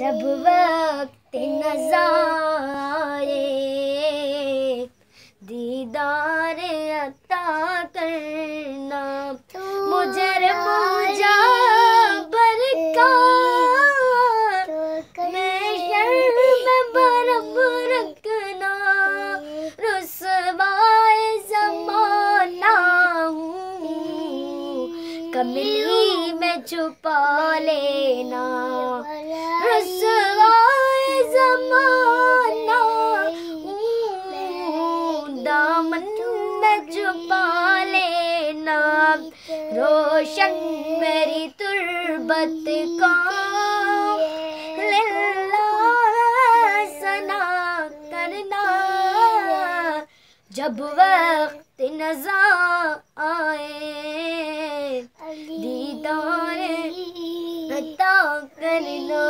جب وقت نظارے دیدار عطا کرنا، مجرم جابر کا میں شرم برب رکھنا، رسوائے زمانہ ہوں کملی میں چھپا لینا، رسوائے زمانہ ہوں دامن میں چھپا لینا، روشن میری تربت کا للہ ثنا کرنا، جب وقت نظر آئے دیدار عطا کرنا۔